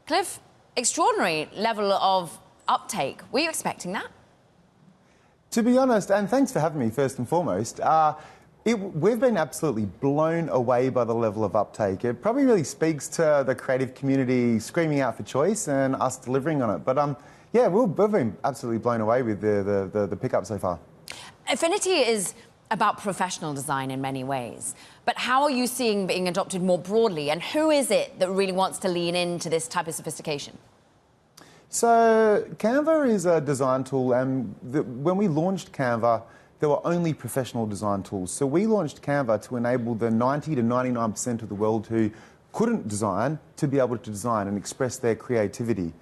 Cliff, extraordinary level of uptake. Were you expecting that? To be honest, and thanks for having me first and foremost, we've been absolutely blown away by the level of uptake. It probably really speaks to the creative community screaming out for choice and us delivering on it. But yeah, we've been absolutely blown away with the pickup so far. Affinity is about professional design in many ways. But how are you seeing being adopted more broadly? And who is it that really wants to lean into this type of sophistication? So Canva is a design tool, and when we launched Canva, there were only professional design tools. So we launched Canva to enable the 90 to 99% of the world who couldn't design to be able to design and express their creativity.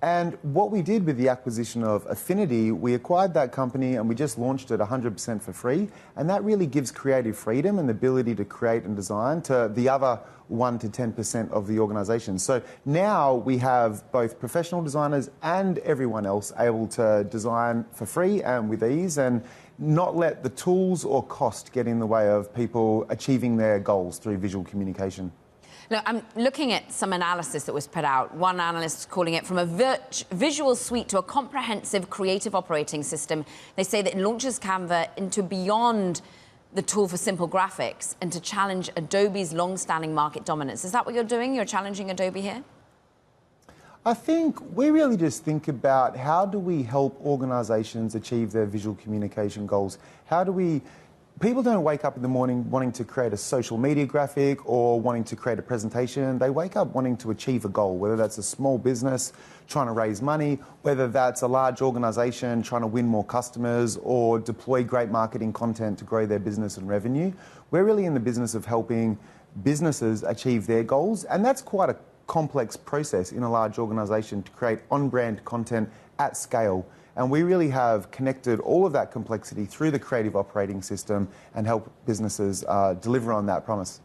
And what we did with the acquisition of Affinity, we acquired that company and we just launched it 100% for free. And that really gives creative freedom and the ability to create and design to the other 1 to 10% of the organisation. So now we have both professional designers and everyone else able to design for free and with ease, and not let the tools or cost get in the way of people achieving their goals through visual communication. Look, I'm looking at some analysis that was put out. One analyst is calling it from a visual suite to a comprehensive creative operating system. They say that it launches Canva into beyond the tool for simple graphics and to challenge Adobe's long-standing market dominance. Is that what you're doing? You're challenging Adobe here? I think we really just think about how do we help organisations achieve their visual communication goals? How do we... People don't wake up in the morning wanting to create a social media graphic or wanting to create a presentation. They wake up wanting to achieve a goal, whether that's a small business trying to raise money, whether that's a large organisation trying to win more customers or deploy great marketing content to grow their business and revenue. We're really in the business of helping businesses achieve their goals, and that's quite a complex process in a large organisation to create on-brand content at scale. And we really have connected all of that complexity through the creative operating system and help businesses deliver on that promise.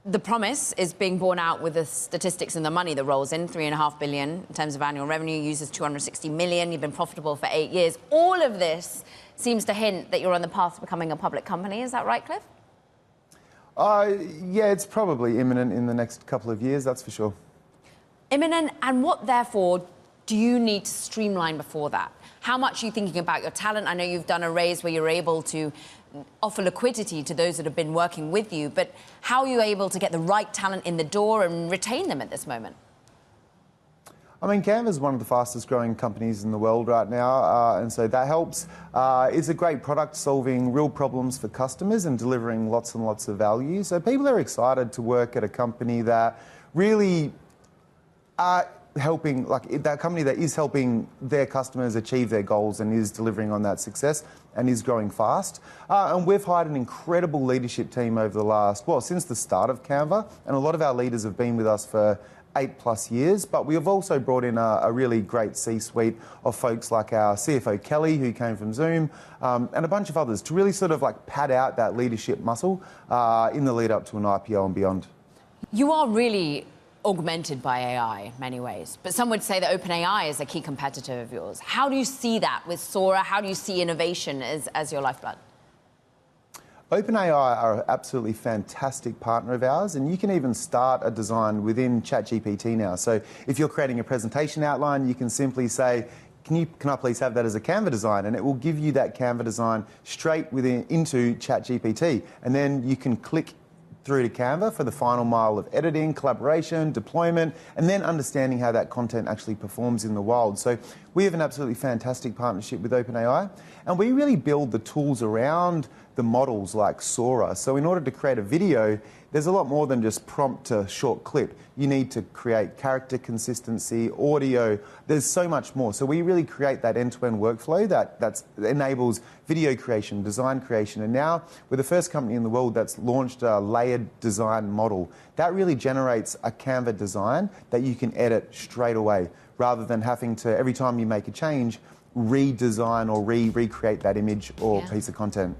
The promise is being borne out with the statistics and the money that rolls in, $3.5 billion in terms of annual revenue, users 260 million, you've been profitable for 8 years. All of this seems to hint that you're on the path to becoming a public company. Is that right, Cliff? Yeah, it's probably imminent in the next couple of years, that's for sure. Imminent, and what, therefore, do you need to streamline before that? How much are you thinking about your talent? I know you've done a raise where you're able to offer liquidity to those that have been working with you, but how are you able to get the right talent in the door and retain them at this moment? I mean, Canva is one of the fastest growing companies in the world right now, and so that helps. It's a great product solving real problems for customers and delivering lots and lots of value. So people are excited to work at a company that really helping, like that company that is helping their customers achieve their goals and is delivering on that success and is growing fast. And we've hired an incredible leadership team over the last, well, since the start of Canva, and a lot of our leaders have been with us for 8+ years, but we have also brought in a really great C-suite of folks like our CFO Kelly, who came from Zoom, and a bunch of others to really sort of like pad out that leadership muscle in the lead up to an IPO and beyond. You are really augmented by AI in many ways, but some would say that OpenAI is a key competitor of yours. How do you see that with Sora? How do you see innovation as your lifeblood? OpenAI are an absolutely fantastic partner of ours, and you can even start a design within ChatGPT now. So if you're creating a presentation outline, you can simply say, can I please have that as a Canva design? And it will give you that Canva design straight into ChatGPT. And then you can click through to Canva for the final mile of editing, collaboration, deployment, and then understanding how that content actually performs in the wild. So we have an absolutely fantastic partnership with OpenAI, and we really build the tools around the models like Sora. So in order to create a video, there's a lot more than just prompt to short clip. You need to create character consistency, audio. There's so much more. So we really create that end-to-end workflow that enables video creation, design creation. And now we're the first company in the world that's launched a layered design model. That really generates a Canva design that you can edit straight away, rather than having to, every time you make a change, redesign or recreate that image or piece of content.